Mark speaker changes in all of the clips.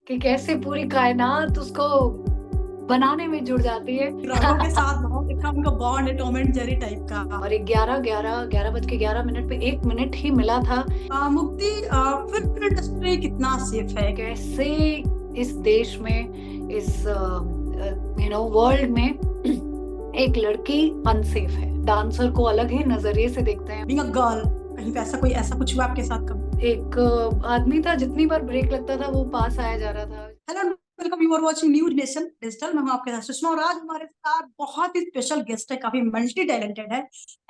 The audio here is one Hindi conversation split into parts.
Speaker 1: कि कैसे पूरी कायनात उसको बनाने में जुड़ जाती है।
Speaker 2: ड्रैगन के साथ बहुत अच्छा उनका बॉन्ड है, टॉम एंड जेरी टाइप का।
Speaker 1: और 11 बज के 11 मिनट पे 1 मिनट ही मिला था।
Speaker 2: मुक्ति, फिल्म इंडस्ट्री कितना सेफ है?
Speaker 1: कैसे इस देश में, इस वर्ल्ड में एक लड़की अनसेफ है। डांसर को अलग ही नजरिए से देखते हैं।
Speaker 2: बीइंग अ गर्ल, कहीं पे ऐसा कुछ हुआ आपके साथ कभी?
Speaker 1: एक आदमी था, जितनी बार ब्रेक लगता था वो पास आया जा रहा था।
Speaker 2: Hello, welcome, you are watching News Nation Digital. मैं हूं आपके साथ सुषमा और आज हमारे साथ बहुत ही स्पेशल गेस्ट है, काफी मल्टी टैलेंटेड है,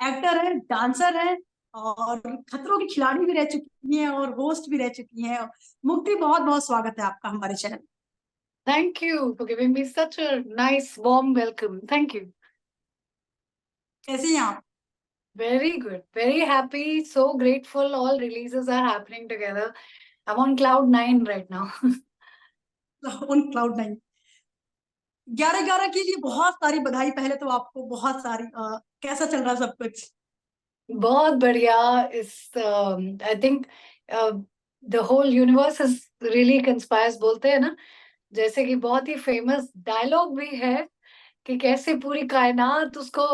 Speaker 2: एक्टर है, डांसर है और खतरों की खिलाड़ी भी रह चुकी हैं और होस्ट भी रह चुकी हैं। मुक्ति, बहुत बहुत स्वागत है आपका हमारे channel.
Speaker 1: Thank you for giving me such a nice warm welcome. Thank you.
Speaker 2: कैसे हैं आप?
Speaker 1: Very good. Very happy. So grateful. All releases are happening together. I'm on cloud 9 right now.
Speaker 2: On cloud nine. 11/11 के लिए बहुत सारी बधाई पहले तो आपको, बहुत सारी। कैसा चल रहा है सब कुछ?
Speaker 1: बहुत बढ़िया। इस I think the whole universe is really conspires, बोलते हैं ना, जैसे कि बहुत ही फेमस डायलॉग भी है कि कैसे पूरी कायनात उसको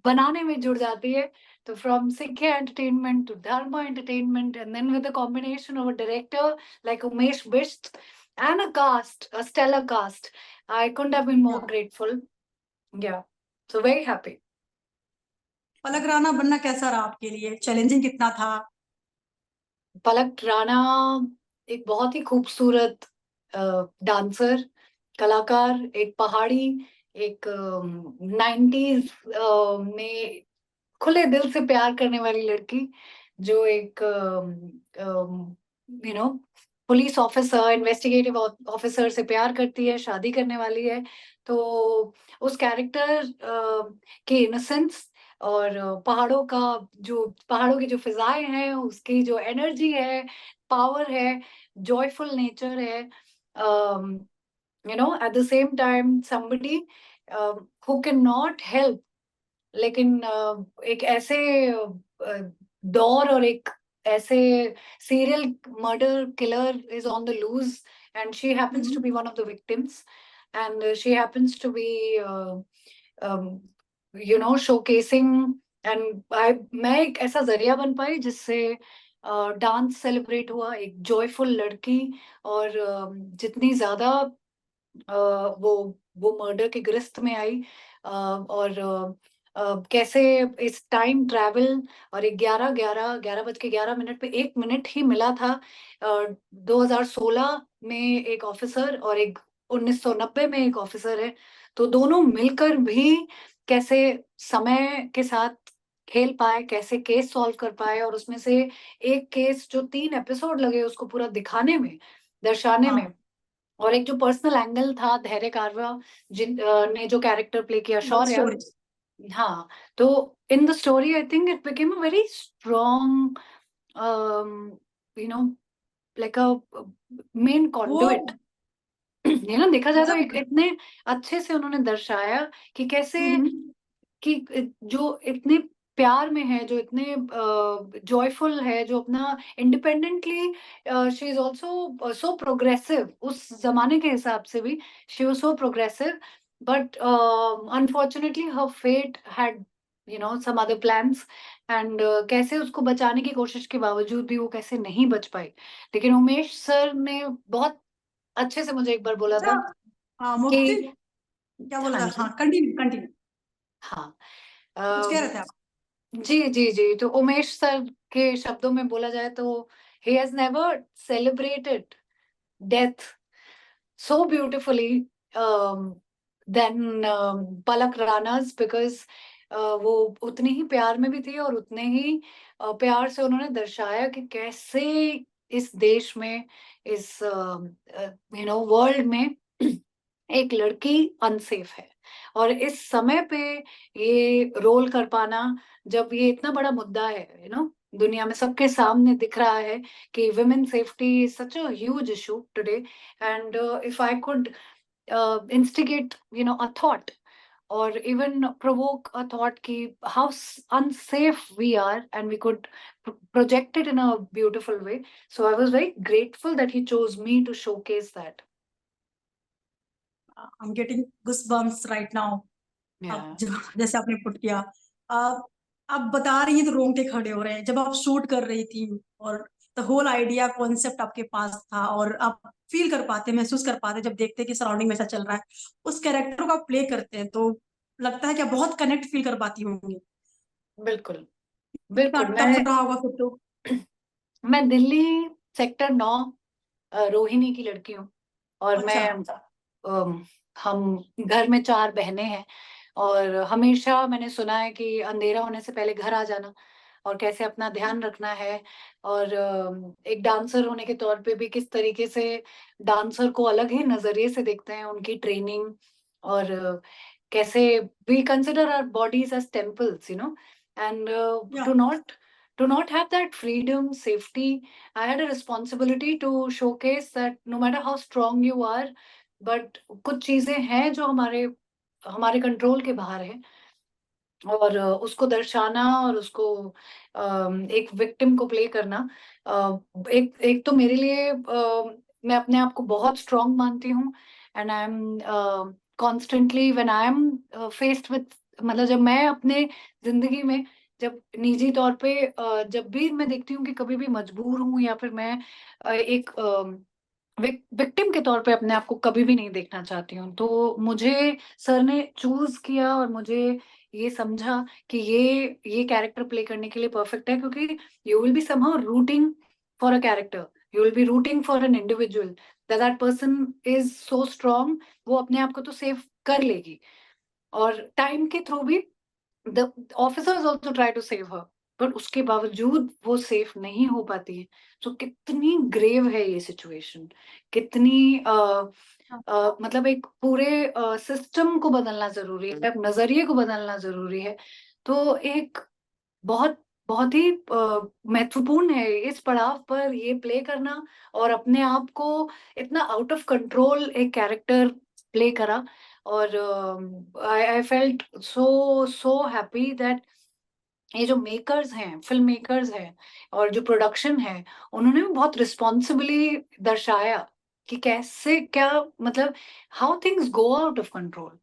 Speaker 1: बनाने में जुड़ जाती है। तो from Sikhya entertainment to Dharma entertainment and then with a combination of a director like Umesh Bisht and a cast, a stellar cast. I couldn't have been more grateful. Yeah, so very happy.
Speaker 2: पलक राणा बनना कैसा रहा आपके लिए? चैलेंजिंग कितना था?
Speaker 1: पलक राणा एक बहुत ही खूबसूरत डांसर, कलाकार, एक पहाड़ी, एक 90s में खुले दिल से प्यार करने वाली लड़की, जो एक पुलिस ऑफिसर, इन्वेस्टिगेटिव ऑफिसर से प्यार करती है, शादी करने वाली है। तो उस कैरेक्टर के इनोसेंस और पहाड़ों की जो फिजाएं हैं, उसकी जो एनर्जी है, पावर है, जॉयफुल नेचर है, at the same time somebody who can not help, लेकिन एक ऐसे दौर और एक ऐसे serial murder killer is on the loose, and she happens to be one of the victims, and she happens to be um, showcasing, and मैं एक ऐसा जरिया बन पाई जिससे डांस सेलिब्रेट हुआ, एक जॉयफुल लड़की। और जितनी ज्यादा वो मर्डर के गिरफ्त में आई, और कैसे इस टाइम ट्रैवल, और 11 बज के 11 मिनट पे 1 मिनट ही मिला था 2016 में एक ऑफिसर और एक 1990 में एक ऑफिसर है, तो दोनों मिलकर भी कैसे समय के साथ खेल पाए, कैसे केस सॉल्व कर पाए, और उसमें से एक केस जो 3 एपिसोड लगे उसको पूरा दिखाने में, दर्शाने में। और एक जो पर्सनल एंगल था धैर्य कारवा ने जो कैरेक्टर प्ले किया, शौर्य। हाँ, तो in the story I think it became a very strong, like a main conduit. देखा जाए तो
Speaker 2: मतलब
Speaker 1: इतने अच्छे से उन्होंने दर्शाया कि कैसे, कि जो इतने प्यार में है, जो इतने जॉयफुल है, जो अपना independently, she is also so progressive, उस जमाने के हिसाब से भी she was so progressive, but unfortunately her fate had some other plans, and कैसे उसको बचाने की कोशिश के बावजूद भी वो कैसे नहीं बच पाई। लेकिन उमेश सर ने बहुत अच्छे से मुझे एक बार बोला था
Speaker 2: अच्छा,
Speaker 1: कि,
Speaker 2: मुक्ति क्या बोला
Speaker 1: हाँ
Speaker 2: था?
Speaker 1: जी,
Speaker 2: हाँ, कंटिन्यू कंटिन्यू।
Speaker 1: हाँ,
Speaker 2: कुछ कह रहे थे आप?
Speaker 1: जी जी जी, तो उमेश सर के शब्दों में बोला जाए तो he has never celebrated death so beautifully than Palak राना's, because वो उतनी ही प्यार में भी थी और उतने ही प्यार से उन्होंने दर्शाया कि कैसे इस देश में, इस वर्ल्ड में एक लड़की अनसेफ है। और इस समय पे ये रोल कर पाना, जब ये इतना बड़ा मुद्दा है, दुनिया में सबके सामने दिख रहा है कि women safety is such a huge issue today, and if I could instigate a thought, or even provoke a thought ki how unsafe we are, and we could project it in a beautiful way. So I was very grateful that he chose me to showcase that.
Speaker 2: I'm getting goosebumps right now.
Speaker 1: Yeah.
Speaker 2: आप जैसे आपने पुट किया, आप बता रही हैं तो रोंगटे खड़े हो रहे हैं। जब आप शूट कर रही थी और द होल आइडिया कॉन्सेप्ट आपके पास था, और आप फील कर पाते, महसूस कर पाते जब देखते हैं कि सराउंडिंग में ऐसा चल रहा है, उस कैरेक्टर को आप प्ले करते हैं, तो लगता है कि आप बहुत कनेक्ट फील कर पाती होंगी।
Speaker 1: बिल्कुल
Speaker 2: कितना
Speaker 1: बिल्कुल।
Speaker 2: टफ रहा होगा फिर तो।
Speaker 1: मैं दिल्ली सेक्टर 9 रोहिणी की लड़की हूँ, और
Speaker 2: अच्छा।
Speaker 1: हम घर में 4 बहनें हैं, और हमेशा मैंने सुना है कि अंधेरा होने से पहले घर आ जाना और कैसे अपना ध्यान रखना है, और एक डांसर होने के तौर पे भी किस तरीके से डांसर को अलग ही नजरिए से देखते हैं, उनकी ट्रेनिंग, और कैसे we consider our bodies as temples, and
Speaker 2: या
Speaker 1: to not have that freedom, safety, I had a responsibility to showcase that no matter how strong you are, but कुछ चीजें हैं जो हमारे कंट्रोल के बाहर है, और उसको दर्शाना और उसको एक विक्टिम को प्ले करना, एक एक तो मेरे लिए मैं अपने आप को बहुत स्ट्रांग मानती हूँ, and I am constantly when I am faced with, मतलब जब मैं अपने जिंदगी में, जब निजी तौर पे जब भी मैं देखती हूँ कि कभी भी मजबूर हूँ, या फिर मैं एक विक्टिम के तौर पे अपने आप को कभी भी नहीं देखना चाहती हूँ, तो मुझे सर ने चूज किया और मुझे ये समझा कि ये कैरेक्टर प्ले करने के लिए परफेक्ट है, क्योंकि you will be somehow rooting for a character, you will be rooting for an individual, that person is so strong, वो अपने आप को तो सेव कर लेगी, और टाइम के थ्रू भी the officers also try to save her, but उसके बावजूद वो सेफ नहीं हो पाती है। तो कितनी ग्रेव है ये सिचुएशन, कितनी मतलब एक पूरे सिस्टम को बदलना जरूरी है, नजरिए को बदलना जरूरी है। तो एक बहुत बहुत ही महत्वपूर्ण है इस पड़ाव पर ये प्ले करना, और अपने आप को इतना आउट ऑफ कंट्रोल एक कैरेक्टर प्ले करा, और I felt so happy that ये जो मेकर्स हैं, फिल्म मेकर्स हैं, और जो प्रोडक्शन है, उन्होंने भी बहुत रिस्पॉन्सिबली दर्शाया कि कैसे, क्या मतलब, how things go out of control,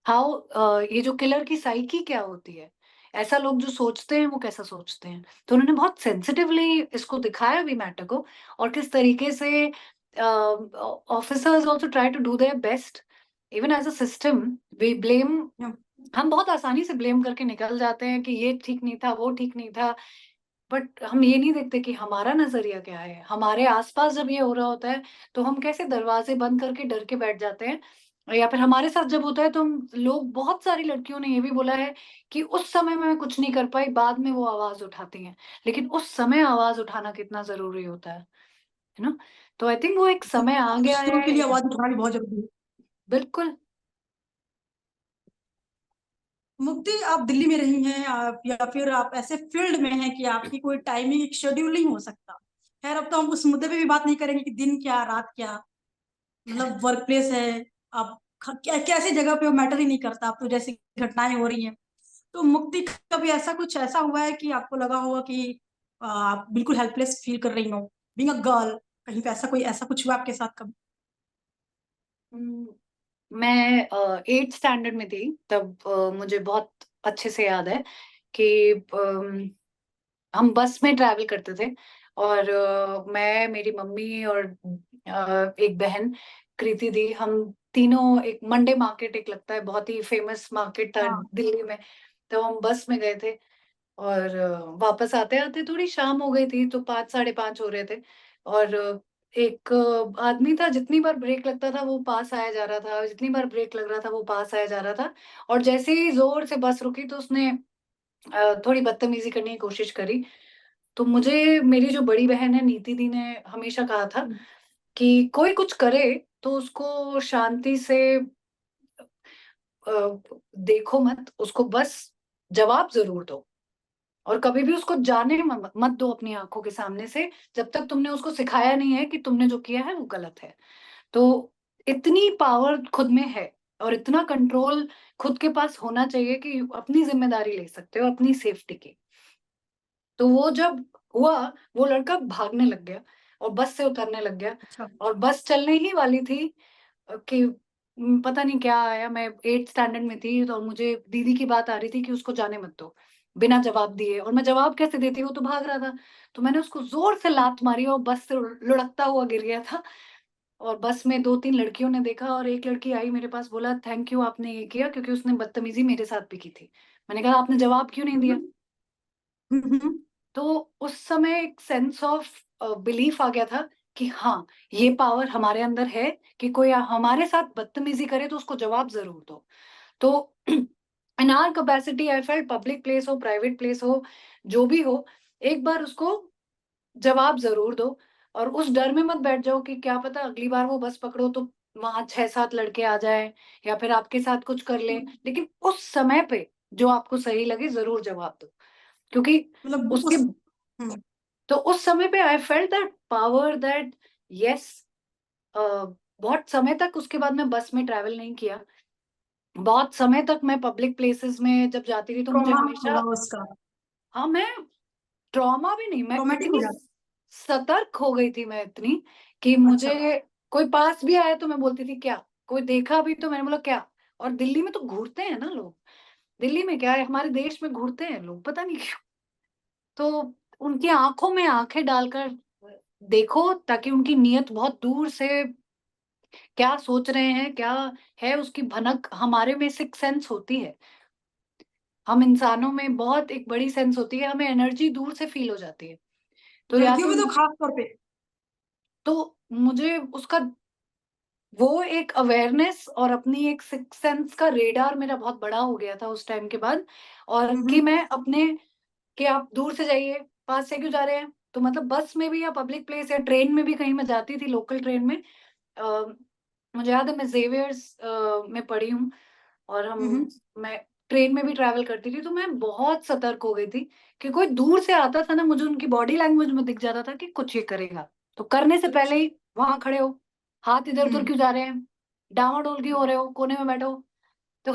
Speaker 1: how ये जो किलर की साइकी क्या होती है, ऐसा लोग जो सोचते हैं वो कैसा सोचते हैं। तो उन्होंने बहुत सेंसिटिवली इसको दिखाया भी मैटर को, और किस तरीके से officers also try to do their best, even as a system we blame, हम बहुत आसानी से ब्लेम करके निकल जाते हैं कि ये ठीक नहीं था, वो ठीक नहीं था, बट हम ये नहीं देखते कि हमारा नजरिया क्या है। हमारे आसपास जब ये हो रहा होता है तो हम कैसे दरवाजे बंद करके डर के बैठ जाते हैं, या फिर हमारे साथ जब होता है तो हम लोग, बहुत सारी लड़कियों ने ये भी बोला है कि उस समय में मैं कुछ नहीं कर पाई, बाद में वो आवाज उठाती हैं, लेकिन उस समय आवाज उठाना कितना जरूरी होता है ना। तो आई थिंक वो एक समय आ गया
Speaker 2: दूसरों के लिए
Speaker 1: है।
Speaker 2: आवाज उठानी बहुत जरूरी है।
Speaker 1: बिल्कुल।
Speaker 2: मुक्ति, आप दिल्ली में रही हैं, आप या फिर आप ऐसे फील्ड में हैं कि आपकी कोई टाइमिंग एक शेड्यूल नहीं हो सकता। खैर, अब तो हम उस मुद्दे पे भी बात नहीं करेंगे कि दिन क्या रात क्या, मतलब वर्क प्लेस है, आप कैसी जगह पे हो मैटर ही नहीं करता, अब तो जैसी घटनाएं हो रही हैं। तो मुक्ति, कभी ऐसा कुछ ऐसा हुआ है कि आपको लगा होगा कि आप बिल्कुल हेल्पलेस फील कर रही हो, बीइंग अ गर्ल, कहीं पे ऐसा कोई ऐसा कुछ हुआ आपके साथ कभी?
Speaker 1: हम्म, मैं 8th स्टैंडर्ड में थी तब, मुझे बहुत अच्छे से याद है कि हम बस में ट्रैवल करते थे, और मैं, मेरी मम्मी और एक बहन कृति दी, हम तीनों, एक मंडे मार्केट एक लगता है, बहुत ही फेमस मार्केट था
Speaker 2: हाँ।
Speaker 1: दिल्ली में, तो हम बस में गए थे, और वापस आते आते थोड़ी शाम हो गई थी, तो 5 साढ़े 5 हो रहे थे, और एक आदमी था, जितनी बार ब्रेक लगता था वो पास आया जा रहा था, जितनी बार ब्रेक लग रहा था वो पास आया जा रहा था, और जैसे ही जोर से बस रुकी तो उसने थोड़ी बदतमीजी करने की कोशिश करी। तो मुझे, मेरी जो बड़ी बहन है नीति दी ने हमेशा कहा था कि कोई कुछ करे तो उसको शांति से देखो मत, उसको बस जवाब जरूर दो, और कभी भी उसको जाने मत दो अपनी आंखों के सामने से, जब तक तुमने उसको सिखाया नहीं है कि तुमने जो किया है वो गलत है। तो इतनी पावर खुद में है और इतना कंट्रोल खुद के पास होना चाहिए कि अपनी जिम्मेदारी ले सकते हो अपनी सेफ्टी की। तो वो जब हुआ, वो लड़का भागने लग गया और बस से उतरने लग गया,
Speaker 2: अच्छा।
Speaker 1: और बस चलने ही वाली थी कि पता नहीं क्या आया। मैं 8th स्टैंडर्ड में थी, तो मुझे दीदी की बात आ रही थी कि उसको जाने मत दो, बिना जवाब दिए। और मैं जवाब कैसे देती, वो तो भाग रहा था। तो मैंने उसको जोर से लात मारी और बस से लुढ़कता हुआ गिर गया था। और बस में 2-3 लड़कियों ने देखा, और एक लड़की आई मेरे पास, बोला थैंक यू आपने ये किया, क्योंकि उसने बदतमीजी मेरे साथ भी की थी। मैंने कहा आपने जवाब क्यों नहीं दिया? तो उस समय एक सेंस ऑफ बिलीफ आ गया था कि हाँ, ये पावर हमारे अंदर है कि कोई हमारे साथ बदतमीजी करे तो उसको जवाब जरूर दो। तो in our capacity I felt, public place हो प्राइवेट प्लेस हो जो भी हो, एक बार उसको जवाब जरूर दो। और उस डर में मत बैठ जाओ कि क्या पता अगली बार वो बस पकड़ो तो वहां 6-7 लड़के आ जाए या फिर आपके साथ कुछ कर ले। लेकिन उस समय पे जो आपको सही लगे जरूर जवाब दो, क्योंकि
Speaker 2: मतलब
Speaker 1: उसके
Speaker 2: उस हम्म,
Speaker 1: तो उस समय पे I felt that power, that yes. बहुत समय तक उसके बाद मैं बस में ट्रैवल नहीं किया। बहुत समय तक मैं पब्लिक प्लेसेस में जब जाती थी तो मुझे
Speaker 2: ट्रॉमा
Speaker 1: हमेशा,
Speaker 2: हुआ उसका,
Speaker 1: हाँ, मैं ट्रॉमा भी नहीं, मैं
Speaker 2: ट्रॉमेटिक
Speaker 1: इतनी
Speaker 2: हो जाता।
Speaker 1: सतर्क हो गई थी, मैं इतनी कि
Speaker 2: अच्छा।
Speaker 1: मुझे कोई पास भी आया तो मैं बोलती थी क्या, कोई देखा भी तो मैंने बोला क्या। और दिल्ली में तो घूरते हैं ना लोग, दिल्ली में क्या है, हमारे देश में घूरते हैं लोग, पता नहीं क्यों। तो उनकी आंखों में आंखें डालकर देखो, ताकि उनकी नीयत बहुत दूर से क्या सोच रहे हैं, क्या है, उसकी भनक हमारे में सिक्स सेंस होती है। हम इंसानों में बहुत एक बड़ी सेंस होती है, हमें एनर्जी दूर से फील हो जाती है। तो या
Speaker 2: लड़कियों
Speaker 1: तो
Speaker 2: में तो खास तौर पे।
Speaker 1: तो मुझे उसका वो एक अवेयरनेस और अपनी एक सिक्स सेंस का रेडार मेरा बहुत बड़ा हो गया था उस टाइम के बाद। और कि
Speaker 2: हम्म।
Speaker 1: मैं अपने, कि आप दूर से जाइए, पास से क्यों जा रहे हैं? तो मतलब बस में भी या पब्लिक प्लेस या ट्रेन में भी कहीं मैं जाती थी, लोकल ट्रेन में, अ, मुझे याद है मैं जेवियर्स में पढ़ी हूँ, और
Speaker 2: हम्म।
Speaker 1: मैं ट्रेन में भी ट्रैवल करती थी, तो मैं बहुत सतर्क हो गई थी कि कोई दूर से आता था ना, मुझे उनकी बॉडी लैंग्वेज में दिख जाता था कि कुछ ये करेगा। तो करने से पहले
Speaker 2: अच्छा।
Speaker 1: ही वहां खड़े हो, हाथ इधर उधर
Speaker 2: हम्म।
Speaker 1: क्यों जा रहे हैं, डावाडोल क्यों हो रहे हो, कोने में बैठो। तो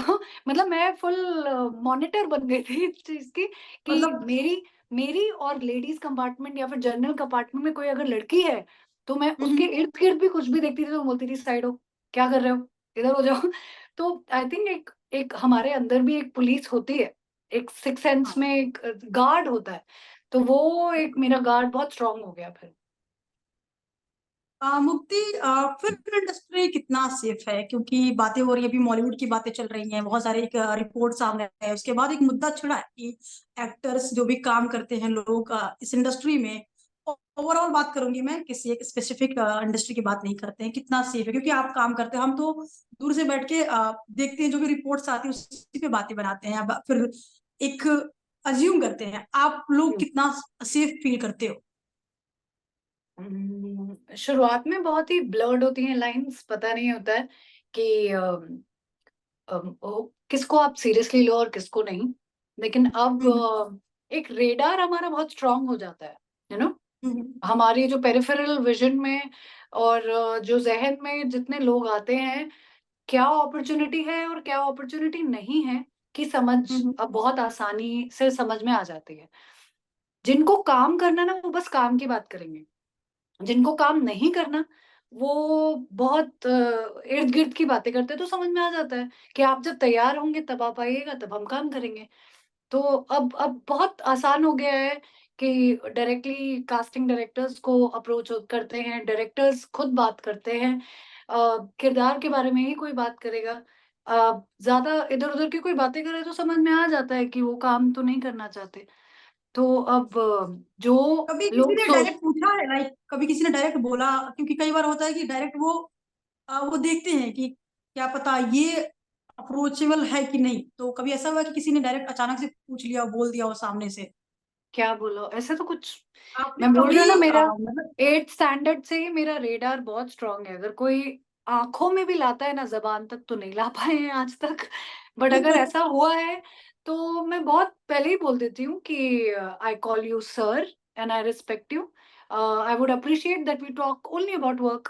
Speaker 1: मतलब मैं फुल मॉनिटर बन गई थी इस चीज की, कि
Speaker 2: मतलब
Speaker 1: मेरी मेरी और लेडीज कंपार्टमेंट या फिर जनरल कंपार्टमेंट में कोई अगर लड़की है, तो मैं उसके
Speaker 2: हम्म।
Speaker 1: इर्द गिर्द भी कुछ भी देखती थी तो बोलती थी साइड हो, क्या कर रहे हो, इधर हो जाओ। तो आई थिंक एक एक हमारे अंदर भी एक पुलिस होती है, एक सिक्स सेंस
Speaker 2: हाँ।
Speaker 1: में एक गार्ड होता है। तो वो एक मेरा गार्ड बहुत स्ट्रांग हो गया फिर।
Speaker 2: मुक्ति, फिल्म इंडस्ट्री कितना सेफ है? क्योंकि बातें हो रही है, अभी बॉलीवुड की बातें चल रही हैं, बहुत सारे एक रिपोर्ट सामने है, उसके बाद एक मुद्दा छिड़ा है कि एक्टर्स जो भी काम करते हैं लोग इस इंडस्ट्री में, ओवरऑल बात करूंगी मैं, किसी एक स्पेसिफिक इंडस्ट्री की बात नहीं करते हैं, कितना सेफ है? क्योंकि आप काम करते हो, हम तो दूर से बैठ के देखते हैं, जो भी रिपोर्ट्स आती है उसी पे बातें बनाते हैं, अब फिर एक अज्यूम करते हैं। आप लोग कितना सेफ फील करते हो?
Speaker 1: शुरुआत में बहुत ही ब्लर्ड होती हैं लाइंस, पता नहीं होता है कि किसको आप सीरियसली लो और किसको नहीं। लेकिन अब
Speaker 2: हम्म।
Speaker 1: एक रेडार हमारा बहुत स्ट्रांग हो जाता है, यू नो,
Speaker 2: हम्म।
Speaker 1: हमारी जो पेरिफेरल विजन में और जो जहन में जितने लोग आते हैं, क्या अपॉर्चुनिटी है और क्या अपॉर्चुनिटी नहीं है, की समझ
Speaker 2: हम्म।
Speaker 1: अब बहुत आसानी से समझ में आ जाती है। जिनको काम करना ना, वो बस काम की बात करेंगे, जिनको काम नहीं करना, वो बहुत इर्द गिर्द की बातें करते हैं। तो समझ में आ जाता है कि आप जब तैयार होंगे तब आप आइएगा, तब हम काम करेंगे। तो अब बहुत आसान हो गया है कि डायरेक्टली कास्टिंग डायरेक्टर्स को अप्रोच करते हैं, डायरेक्टर्स खुद बात करते हैं, किरदार के बारे में ही कोई बात करेगा, ज्यादा इधर उधर की कोई बातें करे तो समझ में आ जाता है कि वो काम तो नहीं करना चाहते। तो अब जो
Speaker 2: कभी किसी
Speaker 1: लोग
Speaker 2: ने
Speaker 1: सोच,
Speaker 2: डायरेक्ट पूछा है, लाइक कभी किसी ने डायरेक्ट बोला? क्योंकि कई बार होता है कि डायरेक्ट वो देखते हैं कि क्या पता ये अप्रोचेबल है कि नहीं, तो कभी ऐसा हुआ कि किसी ने डायरेक्ट अचानक से पूछ लिया, बोल दिया हो सामने से?
Speaker 1: क्या बोलो, ऐसे तो कुछ,
Speaker 2: आपने
Speaker 1: मैं बोल रही
Speaker 2: कभी
Speaker 1: हूँ ना, मेरा
Speaker 2: मतलब
Speaker 1: 8th स्टैंडर्ड से ही मेरा रेडार बहुत स्ट्रांग है। अगर कोई आंखों में भी लाता है ना, जबान तक तो नहीं ला पाए हैं आज तक, बट अगर ऐसा हुआ है तो मैं बहुत पहले ही बोल देती हूँ कि I call you sir and I respect you, I would appreciate that we talk only about work.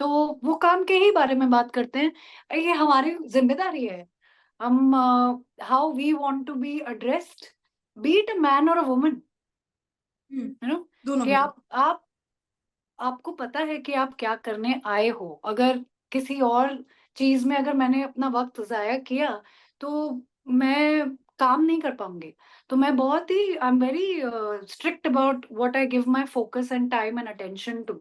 Speaker 1: तो वो काम के ही बारे में बात करते हैं। ये हमारी जिम्मेदारी है, हम how we want to be addressed, be it a man or a woman, you know,
Speaker 2: दोनों
Speaker 1: कि
Speaker 2: भी।
Speaker 1: आप आपको पता है कि आप क्या करने आए हो। अगर किसी और चीज में अगर मैंने अपना वक्त जाया किया तो मैं काम नहीं कर पाऊंगी। तो मैं बहुत ही I am very strict about what I give my focus and time and attention to.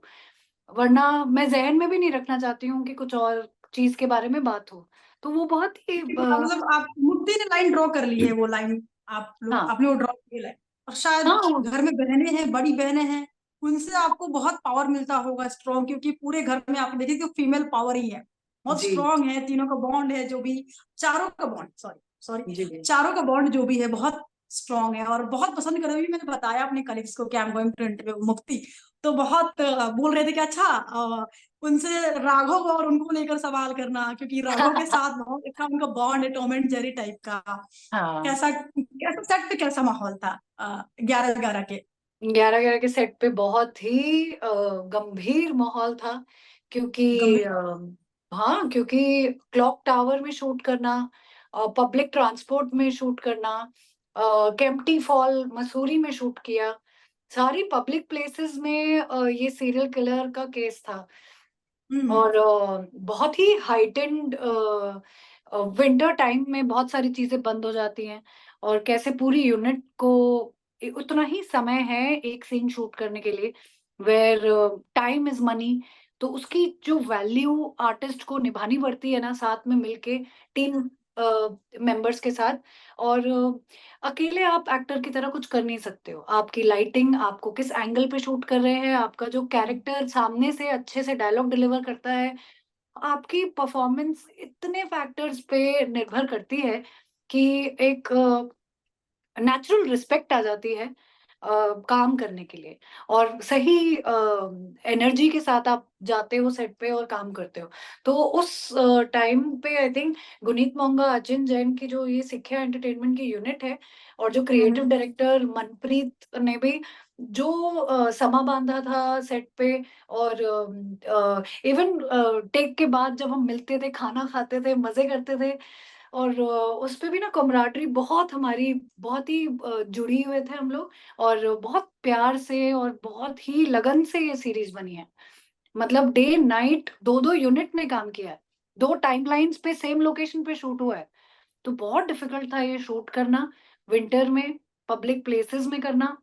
Speaker 1: वरना मैं जहन में भी नहीं रखना चाहती हूँ कि कुछ और चीज के बारे में बात हो। तो वो बहुत ही
Speaker 2: मतलब आप मुद्दे ने लाइन ड्रॉ कर ली है, वो लाइन आप लोग
Speaker 1: हाँ
Speaker 2: आपने वो ड्रॉ की लाइन। और शायद
Speaker 1: हाँ
Speaker 2: घर में बहनें हैं, बड़ी बहनें हैं, उनसे आपको बहुत पावर मिलता होगा स्ट्रॉन्ग, क्योंकि पूरे घर में आप देखिए तो फीमेल पावर ही है, बहुत
Speaker 1: जी
Speaker 2: स्ट्रांग है। तीनों का बॉन्ड है जो भी, चारों का बॉन्ड, सॉरी सॉरी,
Speaker 1: जी जी
Speaker 2: चारों का बॉन्ड जो भी है बहुत स्ट्रांग है। और बहुत पसंद कर रही हूँ, मैंने बताया अपने कलीग्स को कि I am going to interview Mukti, तो बहुत बोल रहे थे कि अच्छा उनसे राघव और उनको लेकर सवाल करना, क्योंकि राघव के साथ बहुत अच्छा उनका बॉन्ड है, टॉम एंड जेरी टाइप का।
Speaker 1: हाँ।
Speaker 2: कैसा कैसा सेट पे कैसा माहौल था 11-11 के?
Speaker 1: 11-11 के सेट पे बहुत ही गंभीर माहौल था, क्योंकि
Speaker 2: गंभीर।
Speaker 1: हाँ, क्योंकि क्लॉक टावर में शूट करना, पब्लिक ट्रांसपोर्ट में शूट करना, केम्प्टी फॉल मसूरी में शूट किया, सारी पब्लिक प्लेसेस में ये सीरियल किलर का केस था।
Speaker 2: हम्म।
Speaker 1: और बहुत ही हाइटेंड विंटर टाइम में बहुत सारी चीजें बंद हो जाती हैं, और कैसे पूरी यूनिट को उतना ही समय है एक सीन शूट करने के लिए, वेयर टाइम इज मनी। तो उसकी जो वैल्यू आर्टिस्ट को निभानी पड़ती है ना, साथ में मिलके टीम मेंबर्स के साथ। और अकेले आप एक्टर की तरह कुछ कर नहीं सकते हो। आपकी लाइटिंग, आपको किस एंगल पे शूट कर रहे हैं, आपका जो कैरेक्टर सामने से अच्छे से डायलॉग डिलीवर करता है, आपकी परफॉर्मेंस, इतने फैक्टर्स पे निर्भर करती है कि एक नेचुरल रिस्पेक्ट आ जाती है काम करने के लिए। और सही एनर्जी के साथ आप जाते हो सेट पे और काम करते हो। तो उस टाइम पे आई थिंक गुनीत मोंगा, अचिन जैन की जो ये सिक्ख्या एंटरटेनमेंट की यूनिट है, और जो क्रिएटिव डायरेक्टर मनप्रीत ने भी जो समा बांधा था सेट पे, और इवन टेक के बाद जब हम मिलते थे, खाना खाते थे, मजे करते थे, और उस पे भी ना कमराडरी बहुत हमारी, बहुत ही जुड़ी हुए थे हम लोग। और बहुत प्यार से और बहुत ही लगन से ये सीरीज बनी है। मतलब डे नाइट दो दो यूनिट ने काम किया है, दो टाइमलाइंस पे सेम लोकेशन पे शूट हुआ है। तो बहुत डिफिकल्ट था ये शूट करना, विंटर में, पब्लिक प्लेसेस में करना।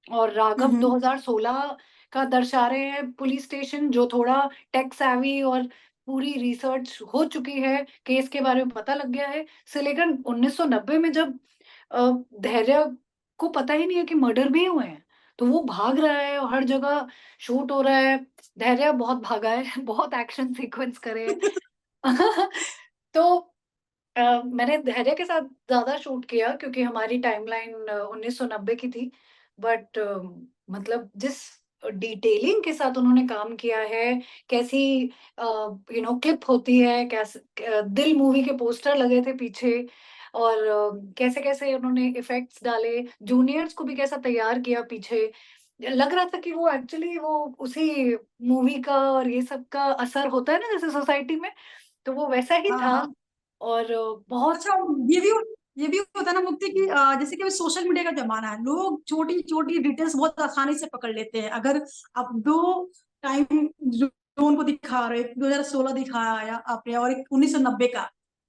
Speaker 1: और राघव
Speaker 2: हम्म।
Speaker 1: 2016 का दर्शा रहे हैं पुलिस स्टेशन, जो थोड़ा टेक savvy और पूरी रिसर्च हो चुकी है, केस के बारे में पता लग गया है। से लेकर 1990 में जब धैर्य को पता ही नहीं है कि मर्डर भी हुए हैं, तो वो भाग रहा है और हर जगह शूट हो रहा है। धैर्य बहुत भागा है बहुत एक्शन सीक्वेंस करे हैं। तो मैंने धैर्य के साथ ज्यादा शूट किया क्योंकि हमारी टाइमलाइन 1990 की थी। बट मतलब जिस डिटेलिंग के साथ उन्होंने काम किया है, कैसी क्लिप होती है, कैसे दिल मूवी के पोस्टर लगे थे पीछे, और कैसे कैसे उन्होंने इफेक्ट्स डाले, जूनियर्स को भी कैसा तैयार किया पीछे, लग रहा था कि वो एक्चुअली वो उसी मूवी का और ये सब का असर होता है ना जैसे सोसाइटी में, तो वो वैसा ही
Speaker 2: हाँ
Speaker 1: था।
Speaker 2: हाँ।
Speaker 1: और बहुत
Speaker 2: अच्छा, ये भी ये भी होता है ना मुक्ति की, जैसे कि अभी सोशल मीडिया का जमाना है, लोग छोटी छोटी डिटेल्स बहुत आसानी से पकड़ लेते हैं। अगर आप दो टाइम जोन को दिखा रहे, 2016 दिखाया आपने और एक 1990 का,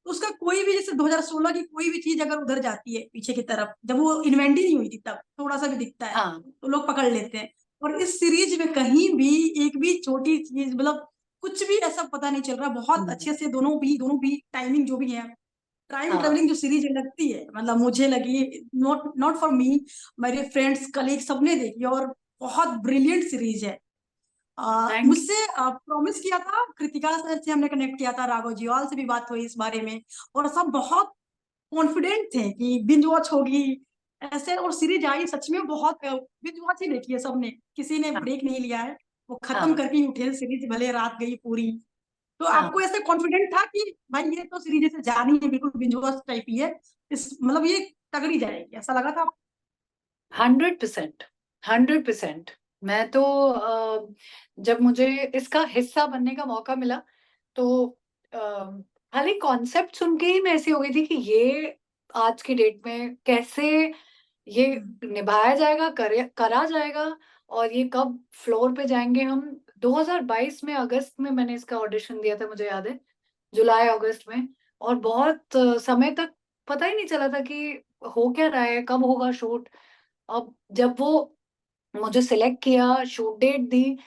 Speaker 2: तो उसका कोई भी, जैसे 2016 की कोई भी चीज अगर उधर जाती है पीछे की तरफ, जब वो इन्वेंट ही नहीं हुई थी तब थोड़ा सा भी दिखता है
Speaker 1: हाँ
Speaker 2: तो लोग पकड़ लेते हैं। और इस सीरीज में कहीं भी एक भी छोटी चीज, मतलब कुछ भी ऐसा पता नहीं चल रहा। बहुत अच्छे से दोनों भी टाइमिंग जो भी है, टाइम
Speaker 1: हाँ
Speaker 2: ट्रेवलिंग जो सीरीज लगती है, मतलब मुझे लगी, नॉट नॉट फॉर मी, मेरे फ्रेंड्स कलीग सबने देखी और बहुत ब्रिलियंट सीरीज है।
Speaker 1: थैंक
Speaker 2: मुझसे प्रॉमिस किया था, कृतिका सर से हमने कनेक्ट किया था, राघव जीवाल से भी बात हुई इस बारे में, और सब बहुत कॉन्फिडेंट थे कि बिंज वॉच होगी ऐसे। और सीरीज आई सच में, बहुत बिंज वॉच ही देखी है सबने, किसी ने
Speaker 1: हाँ
Speaker 2: ब्रेक नहीं लिया है, वो खत्म
Speaker 1: हाँ
Speaker 2: करके ही उठे सीरीज, भले रात गई पूरी। तो
Speaker 1: हाँ।
Speaker 2: आपको ऐसे कॉन्फिडेंट था कि भाई ये तो सीरीज जैसे जानी है, बिल्कुल बिंज वॉच टाइप ही है, इस मतलब ये तगड़ी जाएगी, ऐसा लगा था?
Speaker 1: 100%, 100%। मैं तो जब मुझे इसका हिस्सा बनने का मौका मिला तो खाली कॉन्सेप्ट सुन के ही मैं ऐसी हो गई थी कि ये आज की डेट में कैसे ये निभाया जाएगा, करा जाएगा, और ये कब फ्लोर पे जाएंगे हम। 2022 में अगस्त में मैंने इसका ऑडिशन दिया था, मुझे याद है, जुलाई अगस्त में। और बहुत समय तक पता ही नहीं चला था कि हो क्या रहा है, कब होगा शूट। अब जब वो मुझे सिलेक्ट किया, शूट डेट दी,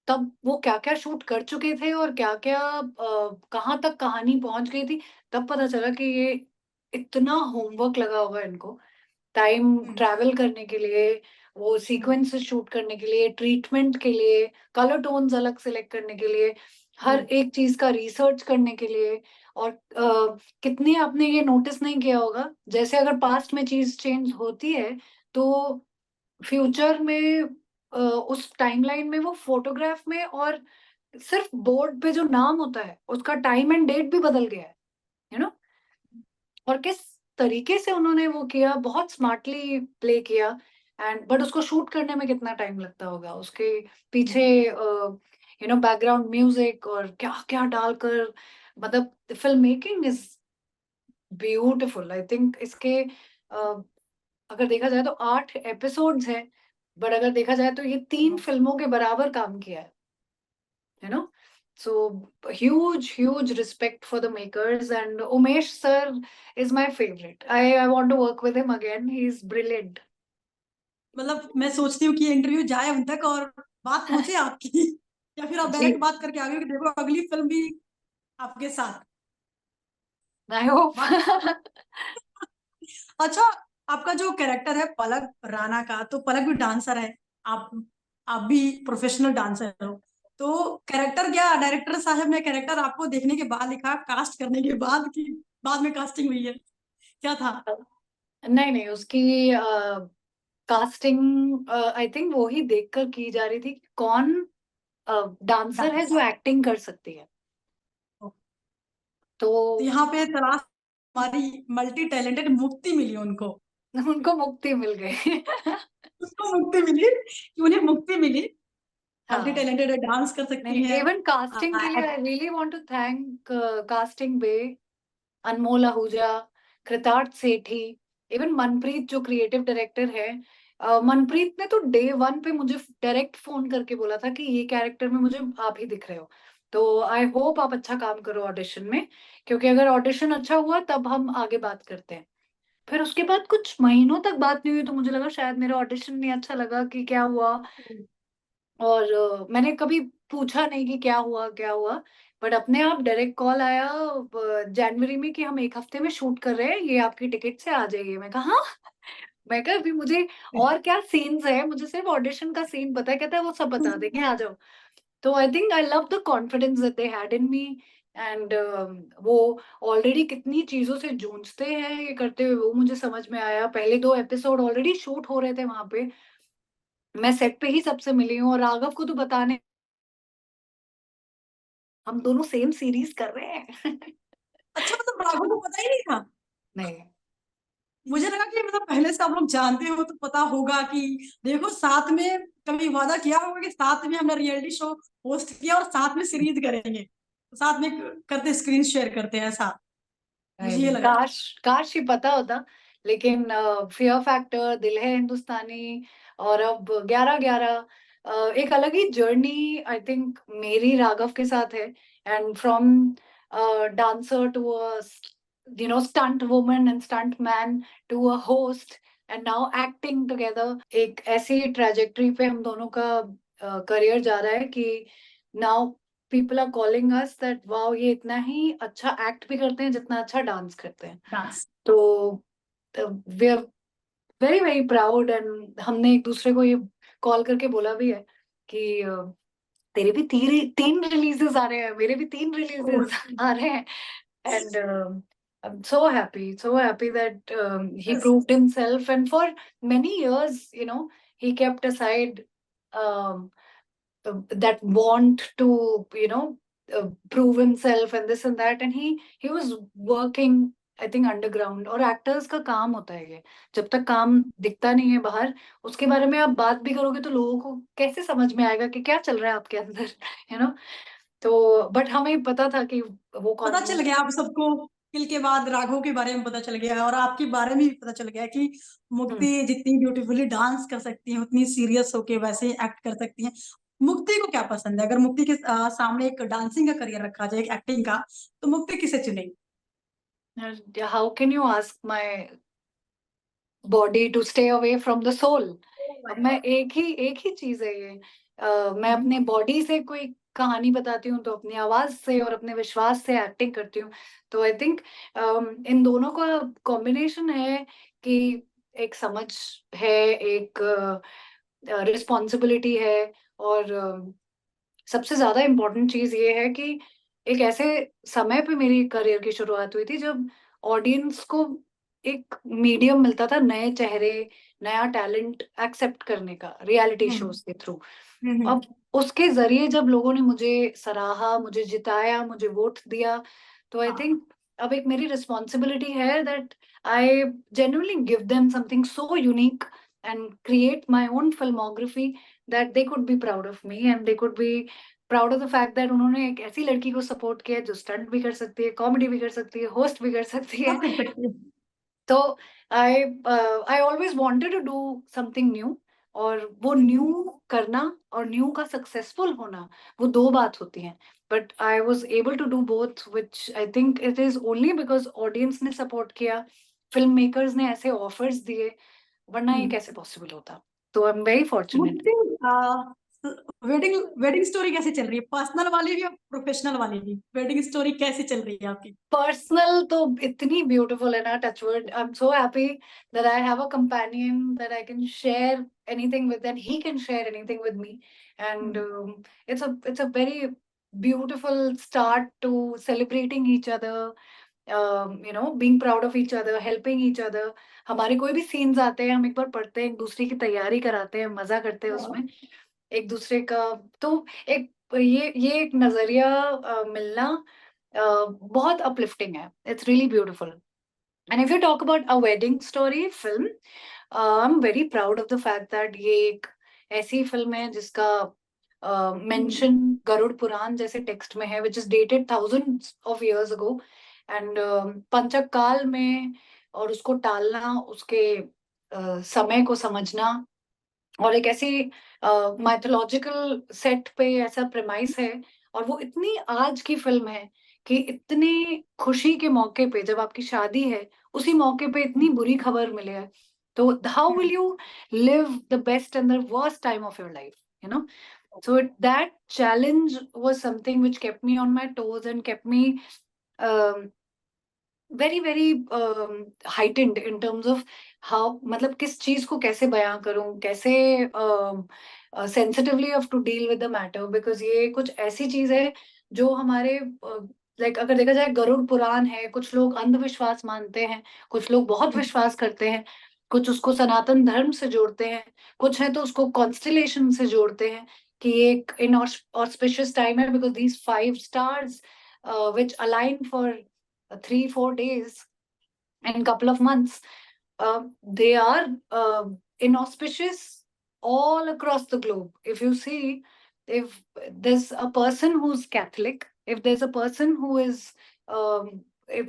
Speaker 1: तब वो क्या क्या शूट कर चुके थे और क्या क्या कहाँ तक कहानी पहुंच गई थी, तब पता चला कि ये इतना होमवर्क लगा होगा इनको, टाइम ट्रैवल करने के लिए, वो सीक्वेंस शूट करने के लिए, ट्रीटमेंट के लिए, कलर टोन्स अलग सिलेक्ट करने के लिए, हर एक चीज का रिसर्च करने के लिए। और कितने आपने ये नोटिस नहीं किया होगा, जैसे अगर पास्ट में चीज चेंज होती है तो फ्यूचर में उस टाइमलाइन में वो फोटोग्राफ में और सिर्फ बोर्ड पे जो नाम होता है उसका टाइम एंड डेट भी बदल गया है, यू नो। और किस तरीके से उन्होंने वो किया, बहुत स्मार्टली प्ले किया। एंड बट उसको शूट करने में कितना टाइम लगता होगा, उसके पीछे बैकग्राउंड म्यूजिक और क्या क्या डालकर, मतलब film making is beautiful. I think इसके अगर देखा जाए तो 8 एपिसोड्स हैं, बट अगर देखा जाए तो ये 3 फिल्मों के बराबर काम किया है, you know. So huge respect for the makers, and Umesh sir is my favorite. I want to work with him again. He's brilliant.
Speaker 2: मतलब मैं सोचती हूँ कि इंटरव्यू जाए उन तक और बात पहुंचे आपकी, या फिर आप
Speaker 1: जी,
Speaker 2: डायरेक्ट बात करके आ गए कि देखो अगली फिल्म भी आपके साथ।
Speaker 1: I hope.
Speaker 2: बात अच्छा, आपका जो कैरेक्टर है पलक राणा का, तो पलक भी डांसर है, आप आप भी प्रोफेशनल डांसर हो, तो कैरेक्टर क्या डायरेक्टर साहब ने कैरेक्टर आपको देखने के बाद लिखा, कास्ट करने के बाद की बाद में कास्टिंग हुई है, क्या था?
Speaker 1: नहीं नहीं, उसकी कास्टिंग आई थिंक वो ही देखकर की जा रही थी कि कौन डांसर है
Speaker 2: डांस,
Speaker 1: जो एक्टिंग कर सकती है। तो
Speaker 2: तो यहाँ पे तलाश, हमारी मल्टी टैलेंटेड मुक्ति मिली उनको,
Speaker 1: उनको मुक्ति मिल गई।
Speaker 2: उसको मुक्ति मिली कि उन्हें मुक्ति मिली, मल्टी
Speaker 1: हाँ,
Speaker 2: टैलेंटेड डांस कर सकती
Speaker 1: नहीं,
Speaker 2: हैं।
Speaker 1: इवन कास्टिंग के लिए I really want to thank casting bay, Anmol Ahuja, Kritarth Sethi, even Manpreet जो क्रिएटिव डायरेक्टर है। मनप्रीत ने तो डे 1 पे मुझे डायरेक्ट फोन करके बोला था कि ये कैरेक्टर में मुझे आप ही दिख रहे हो, तो आई होप आप अच्छा काम करो ऑडिशन में, क्योंकि अगर ऑडिशन अच्छा हुआ तब हम आगे बात करते हैं। फिर उसके बाद कुछ महीनों तक बात नहीं हुई, तो मुझे लगा शायद मेरा ऑडिशन नहीं अच्छा लगा कि क्या हुआ। और मैंने कभी पूछा नहीं कि क्या हुआ क्या हुआ, बट अपने आप डायरेक्ट कॉल आया जनवरी में कि हम 1 हफ्ते में शूट कर रहे हैं, ये आपकी टिकट से आ जाइए। मैं कहा हाँ। मैं कहा अभी मुझे और क्या सीन्स है, मुझे सिर्फ ऑडिशन का सीन पता है। कहता है वो सब बता देंगे, आ जाओ। तो I think I love the confidence that they had in me. And वो ऑलरेडी कितनी चीजों से जूझते हैं ये करते हुए, वो मुझे समझ में आया। पहले 2 एपिसोड ऑलरेडी शूट हो रहे थे वहां पे, मैं सेट पे ही सबसे मिली हूँ, और राघव को तो बताने, हम दोनों सेम सीरीज कर रहे हैं।
Speaker 2: अच्छा, मतलब राघव को पता ही नहीं था?
Speaker 1: नहीं,
Speaker 2: मुझे लगा कि मतलब पहले से आप लोग जानते हो तो पता होगा कि देखो साथ में कभी वादा किया होगा कि साथ में हमने रियलिटी शो होस्ट किया और साथ में सीरीज करेंगे, तो साथ में करते स्क्रीन शेयर करते हैं ऐसा, मुझे ये
Speaker 1: नहीं,
Speaker 2: लगा।
Speaker 1: काश काश ही पता होता। लेकिन फियर फैक्टर, दिल है हिंदुस्तानी, और अब 11-11, एक अलग ही जर्नी आई थिंक मेरी राघव के साथ है। And from dancer to a stunt woman and stunt man to a host, and now acting together, एक ऐसी ट्रेजेक्टरी पे हम दोनों का करियर जा रहा है कि now people are calling us that wow, ये इतना ही अच्छा एक्ट भी करते हैं जितना अच्छा डांस करते हैं।
Speaker 2: डांस,
Speaker 1: तो we are very very proud. And हमने एक दूसरे को ये कॉल करके बोला भी है कि तेरे भी 3 रिलीजेस आ रहे हैं, मेरे भी 3 रिलीजेस आ रहे हैं। And I'm so happy that he proved himself, and for many years, he kept aside um, that want to prove himself and this and that, and he was working I think underground, और एक्टर्स का काम होता है ये, जब तक काम दिखता नहीं है बाहर, उसके बारे में आप बात भी करोगे तो लोगों को कैसे समझ में आएगा कि क्या चल रहा है आपके अंदर, यू नो। तो बट हमें पता था कि वो
Speaker 2: पता
Speaker 1: कौन
Speaker 2: चल गया आप सबको, किल के बाद राघव के बारे में पता चल गया, और आपके बारे में भी पता चल गया कि
Speaker 1: हम्म,
Speaker 2: मुक्ति जितनी ब्यूटीफुली डांस कर सकती है उतनी सीरियस होके वैसे एक्ट कर सकती है। मुक्ति को क्या पसंद है? अगर मुक्ति के सामने एक डांसिंग का करियर रखा जाए, एक एक्टिंग का, तो मुक्ति किसे चुनेगी?
Speaker 1: How can you ask my body to stay away from the soul? अब मैं एक ही चीज है ये। मैं
Speaker 2: हम्म,
Speaker 1: अपने बॉडी से कोई कहानी बताती हूँ तो अपनी आवाज से और अपने विश्वास से एक्टिंग करती हूँ। तो आई थिंक इन दोनों का कॉम्बिनेशन है कि एक समझ है, एक रिस्पॉन्सिबिलिटी है, और सबसे ज्यादा इम्पोर्टेंट चीज ये है कि एक ऐसे समय पे मेरी करियर की शुरुआत हुई थी जब ऑडियंस को एक मीडियम मिलता था नए चेहरे, नया टैलेंट एक्सेप्ट करने का रियलिटी
Speaker 2: हम्म,
Speaker 1: शोज के थ्रू।
Speaker 2: हम्म,
Speaker 1: अब उसके जरिए जब लोगों ने मुझे सराहा, मुझे जिताया, मुझे वोट दिया, तो आई
Speaker 2: हाँ,
Speaker 1: थिंक अब एक मेरी रिस्पॉन्सिबिलिटी है that I genuinely give them something so unique and create my own filmography that they could be proud of me and they could be proud of the fact that उन्होंने एक ऐसी लड़की को सपोर्ट किया जो स्टंट भी कर सकती है, कॉमेडी भी कर सकती है, होस्ट भी कर सकती है।
Speaker 2: सब कर सकती है।
Speaker 1: तो I I always wanted to do something new, और वो न्यू करना और न्यू का सक्सेसफुल होना, वो दो बात होती हैं। But I was able to do both, which I think it is only because audience ने सपोर्ट किया, फिल्म मेकर्स ने ऐसे ऑफर्स दिए, वरना ये
Speaker 2: हम्म।
Speaker 1: कैसे पॉसिबल होता। तो आई एम वेरी फॉर्चुनेट।
Speaker 2: मुक्ति, वेडिंग वेडिंग स्टोरी कैसे चल रही है? पर्सनल वाली भी और प्रोफेशनल वाली भी, वेडिंग स्टोरी कैसी चल रही है आपकी?
Speaker 1: पर्सनल तो इतनी ब्यूटीफुल है ना, touchwood, I am so happy that I have a companion that I can share anything with, and he can share anything with me, and it's a very beautiful start to celebrating each other, being proud of each other, helping each other। हमारे कोई भी सीन्स आते हैं, हम एक बार पढ़ते हैं, एक दूसरे की तैयारी कराते हैं, मजा करते हैं उसमें एक दूसरे का। तो एक ये एक नजरिया मिलना बहुत अपलिफ्टिंग है। It's really beautiful. And if you talk about a wedding story film, I am very proud of the fact that ये एक ऐसी फिल्म है जिसका मेंशन गरुड़ पुराण जैसे टेक्स्ट में है, which is dated thousands of years ago, and पंचक काल में, और उसको टालना, उसके समय को समझना, और एक ऐसी माइथोलॉजिकल सेट पे ऐसा प्रेमाइस है, और वो इतनी आज की फिल्म है कि इतनी खुशी के मौके पे, जब आपकी शादी है, उसी मौके पे इतनी बुरी खबर मिले है, तो how will you live the best and the worst time of your life, you know. So that challenge was something which kept me on my toes and kept me um, very very heightened in terms of how, मतलब किस चीज को कैसे बयां करूं, कैसे sensitively have to deal with the matter, because ये कुछ ऐसी चीज है जो हमारे लाइक अगर देखा जाए गरुड़ पुराण है, कुछ लोग अंधविश्वास मानते हैं, कुछ लोग बहुत विश्वास करते हैं, कुछ उसको सनातन धर्म से जोड़ते हैं, कुछ है तो उसको कॉन्स्टिलेशन से जोड़ते हैं कि ये एक इन ऑस्पिशियस टाइम है because these 5 stars which align for 3-4 days in couple of months, they are inauspicious all across the globe. If you see, if there's a person who's Catholic, if there's a person who is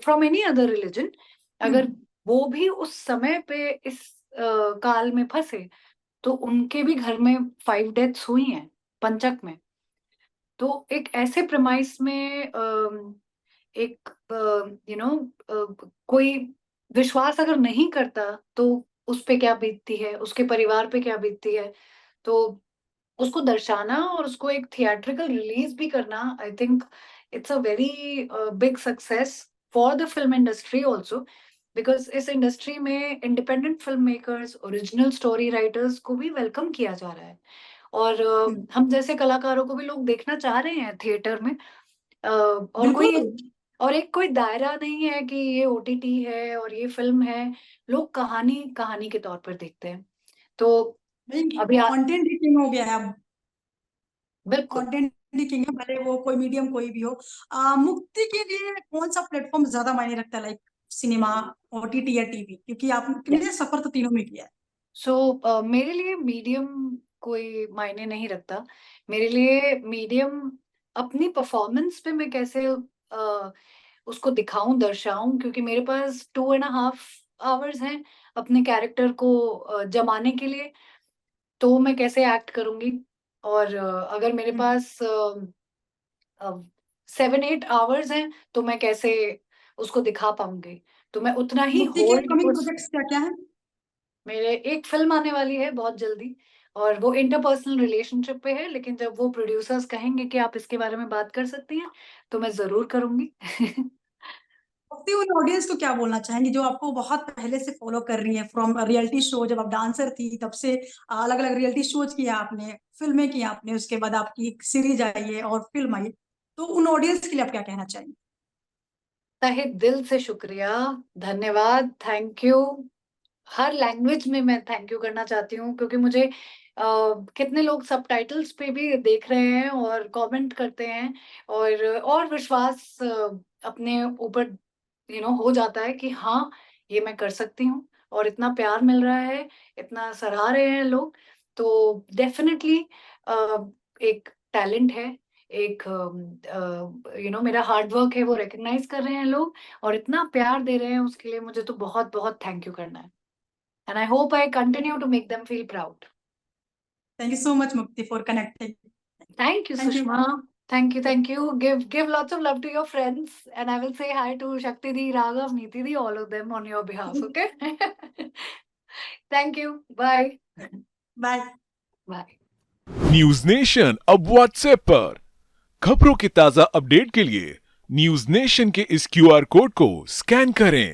Speaker 1: from any other religion, अगर वो भी उस समय पे इस काल में फंसे, तो उनके भी घर में 5 deaths हुई हैं पंचक में। तो एक ऐसे प्रमाइस में एक कोई विश्वास अगर नहीं करता तो उस पे क्या बीतती है, उसके परिवार पे क्या बीतती है। तो उसको दर्शाना और उसको एक थिएट्रिकल रिलीज भी करना, I think it's a very big success for the film industry also, because इस इंडस्ट्री में independent film makers, original story writers को भी वेलकम किया जा रहा है, और हम जैसे कलाकारों को भी लोग देखना चाह रहे हैं थिएटर में। और
Speaker 2: बिल्कुल।
Speaker 1: कोई दायरा नहीं है कि ये ओटीटी है और ये फिल्म है, लोग कहानी कहानी के तौर पर देखते हैं। तो अभी
Speaker 2: कंटेंट ही किंग हो गया है अब।
Speaker 1: बिल्कुल।
Speaker 2: कंटेंट ही किंग है, भले वो कोई मीडियम कोई भी हो। मुक्ति के लिए कौन सा प्लेटफॉर्म ज्यादा मायने रखता है? लाइक सिनेमा, ओटीटी या टीवी? क्योंकि आपने सफर तो तीनों में किया है।
Speaker 1: सो मेरे लिए मीडियम कोई मायने नहीं रखता। मेरे लिए मीडियम अपनी परफॉर्मेंस पे मैं कैसे उसको दिखाऊं, दर्शाऊं, क्योंकि मेरे पास 2.5 आवर्स हैं अपने कैरेक्टर को जमाने के लिए। तो मैं कैसे एक्ट करूंगी, और अगर मेरे पास 7-8 आवर्स हैं तो मैं कैसे उसको दिखा पाऊंगी। तो मैं उतना ही
Speaker 2: मुक्ति के
Speaker 1: होल्ड
Speaker 2: अपकमिंग
Speaker 1: उस
Speaker 2: प्रोजेक्ट्स क्या-क्या हैं?
Speaker 1: मेरे एक फिल्म आने वाली है बहुत जल्दी, और वो इंटरपर्सनल रिलेशनशिप पे है, लेकिन जब वो प्रोड्यूसर्स कहेंगे कि आप इसके बारे में बात कर सकती हैं तो मैं जरूर करूंगी।
Speaker 2: मुक्ति उन ऑडियंस को क्या बोलना चाहेंगी जो आपको बहुत पहले से फॉलो कर रही है फ्रॉम रियलिटी शो, जब आप डांसर थी तब से अलग अलग रियलिटी शोज किया आपने, फिल्में की आपने, उसके बाद आपकी एक सीरीज आई है और फिल्म आई, तो उन ऑडियंस के लिए आप क्या कहना चाहेंगे?
Speaker 1: तहे दिल से शुक्रिया, धन्यवाद, थैंक यू। हर लैंग्वेज में मैं थैंक यू करना चाहती हूँ, क्योंकि मुझे कितने लोग सबटाइटल्स पे भी देख रहे हैं और कमेंट करते हैं, और विश्वास अपने ऊपर हो जाता है कि हाँ, ये मैं कर सकती हूँ, और इतना प्यार मिल रहा है, इतना सराह रहे हैं लोग। तो डेफिनेटली एक टैलेंट है, एक मेरा हार्ड वर्क है, वो रिकग्नाइज कर रहे हैं लोग, और इतना प्यार दे रहे हैं, उसके लिए मुझे तो बहुत बहुत थैंक यू करना है। And I hope I continue to make them feel proud.
Speaker 2: Thank you so much Mukti for connecting.
Speaker 1: Thank you
Speaker 2: thank you.
Speaker 1: Sushma, thank you. Give lots of love to your friends, and I will say hi to Shakti di, Raghav, Neeti di, all of them on your behalf. Okay. Thank you. Bye.
Speaker 2: Bye.
Speaker 1: Bye.
Speaker 3: News Nation अब व्हाट्सएप पर खबरों के ताजा अपडेट के लिए न्यूज नेशन के इस क्यूआर कोड को स्कैन करें।